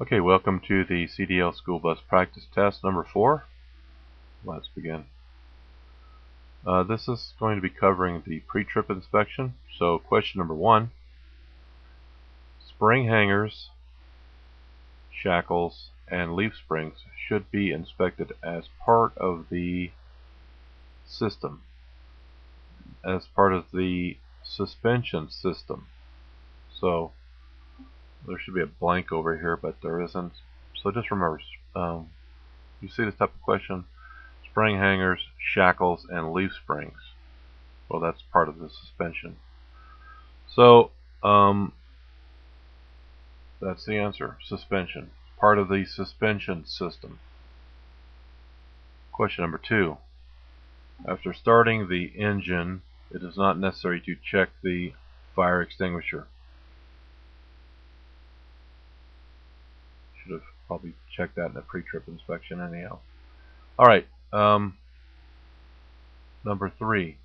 Okay, welcome to the CDL School Bus Practice Test number 4. Let's begin. This is going to be covering the pre-trip inspection. So question number 1. Spring hangers, shackles, and leaf springs should be inspected as part of the system, as part of the suspension system. So there should be a blank over here, but there isn't. So just remember, you see this type of question, spring hangers, shackles, and leaf springs. Well, that's part of the suspension. So that's the answer. Suspension. Part of the suspension system. Question number 2. After starting the engine, it is not necessary to check the fire extinguisher. Should have probably checked that in a pre-trip inspection anyhow. Alright, number 3.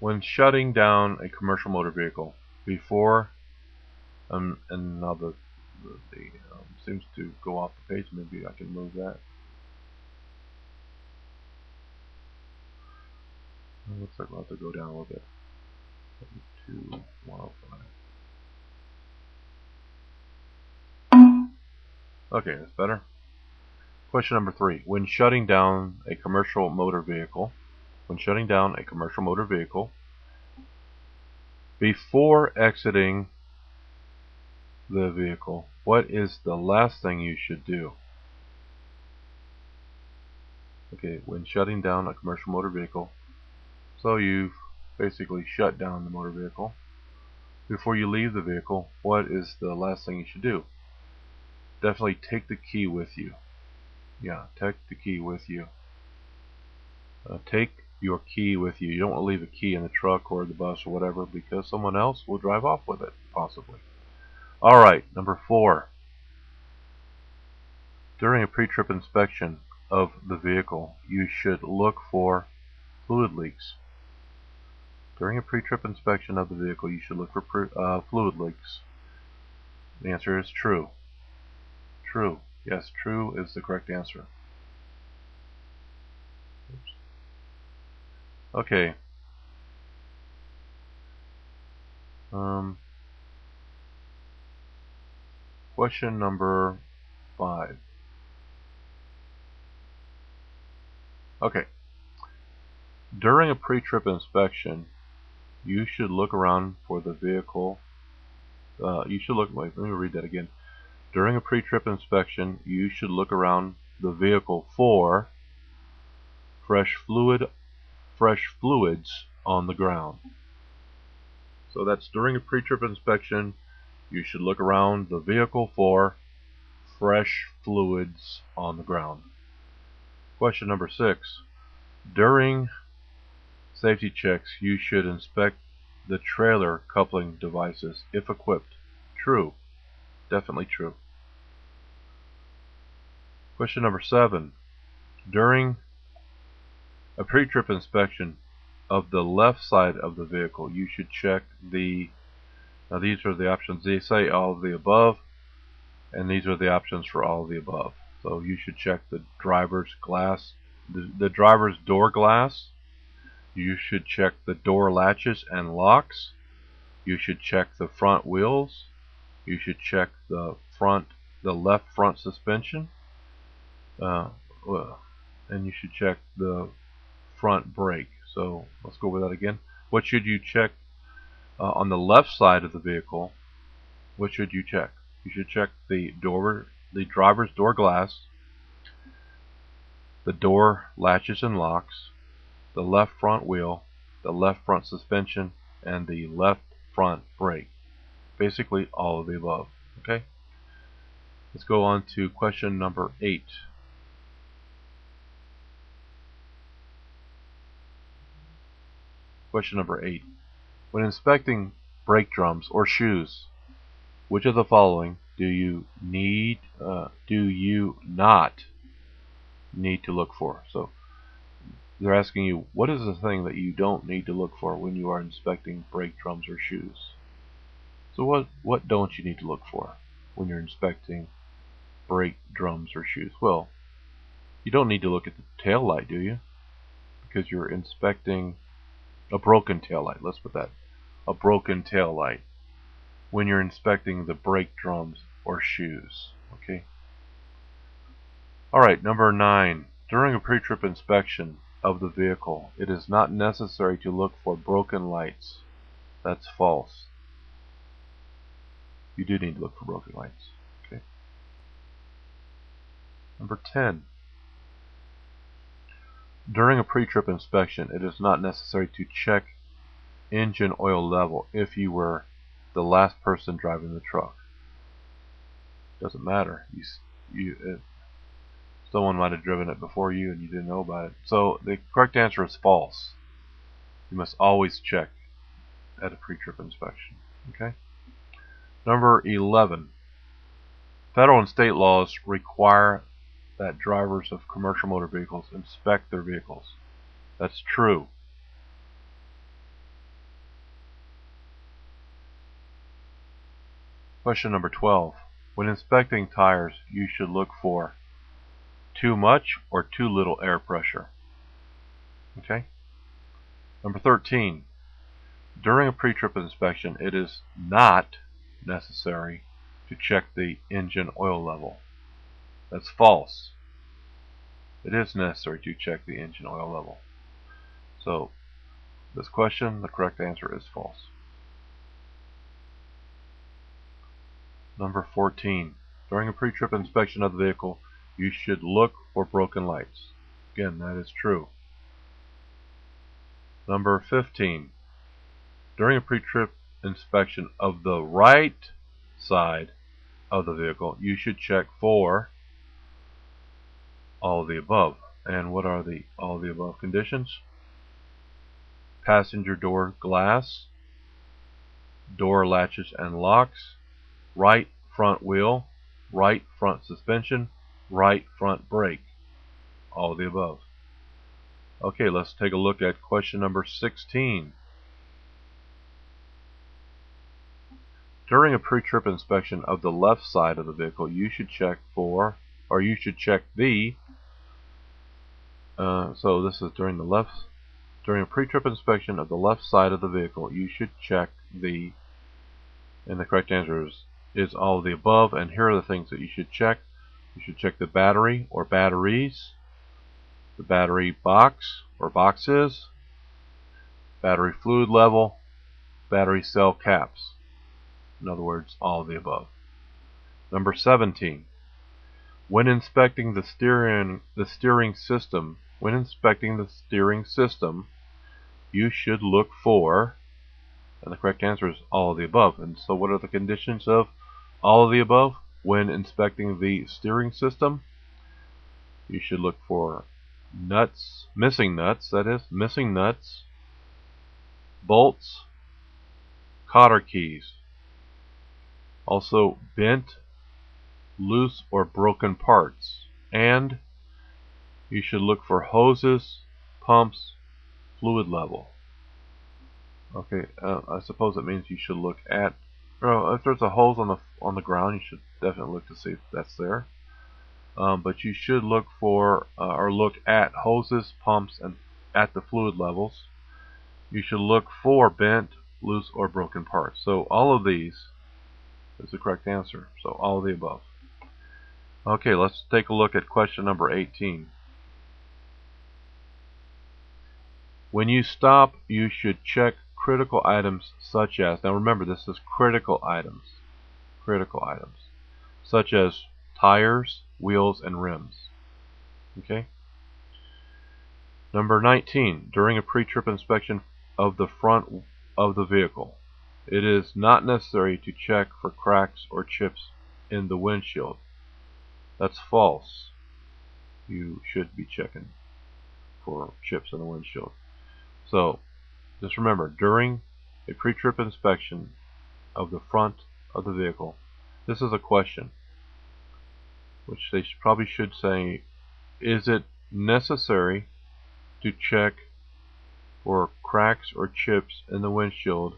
When shutting down a commercial motor vehicle, before, and now the seems to go off the page, maybe I can move that. It looks like we'll have to go down a little bit. 105. Okay, that's better. Question number 3. When shutting down a commercial motor vehicle, before exiting the vehicle, what is the last thing you should do? Okay, when shutting down a commercial motor vehicle, so you've basically shut down the motor vehicle. Before you leave the vehicle, what is the last thing you should do? Definitely take the key with you. Yeah, take the key with you. Take your key with you. You don't want to leave a key in the truck or the bus or whatever, because someone else will drive off with it, possibly. Alright, number 4. During a pre-trip inspection of the vehicle, you should look for fluid leaks. During a pre-trip inspection of the vehicle, you should look for fluid leaks. The answer is true. True. Yes, true is the correct answer. Oops. Okay. Question number 5. Okay. During a pre-trip inspection, you should look around for the vehicle. Wait, let me read that again. During a pre-trip inspection, you should look around the vehicle for fresh fluids on the ground. So that's during a pre-trip inspection, you should look around the vehicle for fresh fluids on the ground. Question number 6. During safety checks, you should inspect the trailer coupling devices if equipped. True. Definitely true. Question number 7. During a pre-trip inspection of the left side of the vehicle, you should check the, now these are the options, they say all of the above, and these are the options for all of the above. So you should check the driver's glass, the driver's door glass. You should check the door latches and locks. You should check the front wheels. You should check the left front suspension. And you should check the front brake. So let's go over that again. What should you check on the left side of the vehicle? What should you check? You should check the driver's door glass, the door latches and locks, the left front wheel, the left front suspension, and the left front brake. Basically all of the above. Okay? Let's go on to question number 8. Question number 8. When inspecting brake drums or shoes, which of the following do you not need to look for? So they're asking you, what is the thing that you don't need to look for when you are inspecting brake drums or shoes? So what don't you need to look for? when you're inspecting brake drums or shoes? Well, you don't need to look at the tail light, do you? Because you're inspecting a broken tail light. Let's put that. A broken tail light when you're inspecting the brake drums or shoes. Okay. Alright, number 9. During a pre-trip inspection of the vehicle, it is not necessary to look for broken lights. That's false. You do need to look for broken lights. Okay. Number 10. During a pre-trip inspection, it is not necessary to check engine oil level if you were the last person driving the truck. Doesn't matter. Someone might have driven it before you and you didn't know about it. So the correct answer is false. You must always check at a pre-trip inspection. Okay. Number 11. Federal and state laws require that drivers of commercial motor vehicles inspect their vehicles. That's true. Question number 12. When inspecting tires, you should look for too much or too little air pressure. Okay? Number 13. During a pre-trip inspection, it is not necessary to check the engine oil level. That's false. It is necessary to check the engine oil level. So, this question, the correct answer is false. Number 14. During a pre-trip inspection of the vehicle, you should look for broken lights. Again, that is true. Number 15. During a pre-trip inspection of the right side of the vehicle, you should check for all of the above. And what are all of the above conditions? Passenger door glass, door latches and locks, right front wheel, right front suspension, right front brake. All of the above. Okay, let's take a look at question number 16. During a pre-trip inspection of the left side of the vehicle, you should check for, or you should check the, so this is during a pre-trip inspection of the left side of the vehicle, you should check the, and the correct answer is all of the above, and here are the things that you should check. You should check the battery or batteries, the battery box or boxes, battery fluid level, battery cell caps. In other words, all of the above. Number 17. When inspecting the steering system, you should look for, and the correct answer is all of the above. And so what are the conditions of all of the above? When inspecting the steering system, you should look for missing nuts, bolts, cotter keys. Also bent, loose, or broken parts. And you should look for hoses, pumps, fluid level. Okay, I suppose that means you should look at, if there's a hose on the ground, you should definitely look to see if that's there. But you should look for or look at hoses, pumps, and at the fluid levels. You should look for bent, loose, or broken parts. So all of these is the correct answer. So all of the above. Okay, let's take a look at question number 18. When you stop, you should check critical items such as, now remember this is critical items, such as tires, wheels, and rims. Okay? Number 19. During a pre-trip inspection of the front of the vehicle, it is not necessary to check for cracks or chips in the windshield. That's false. You should be checking for chips in the windshield. So, just remember, during a pre-trip inspection of the front of the vehicle, this is a question, which they probably should say, is it necessary to check for cracks or chips in the windshield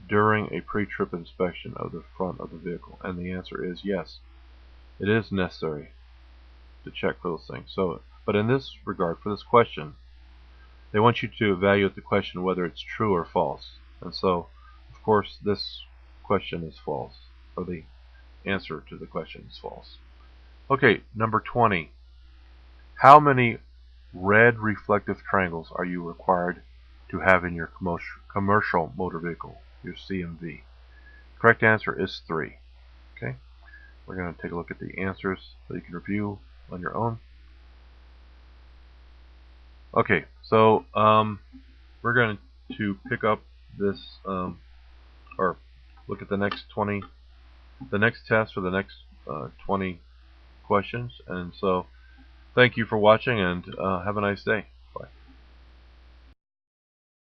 during a pre-trip inspection of the front of the vehicle? And the answer is yes. It is necessary to check for those things. But in this regard, for this question, they want you to evaluate the question whether it's true or false. And so, of course, this question is false, or the answer to the question is false. Okay, number 20. How many red reflective triangles are you required to have in your commercial motor vehicle, your CMV? Correct answer is 3. Okay, we're going to take a look at the answers so you can review on your own. Okay, so we're going to pick up this, or look at the next 20, the next test, or the next 20 questions. And so, thank you for watching, and have a nice day.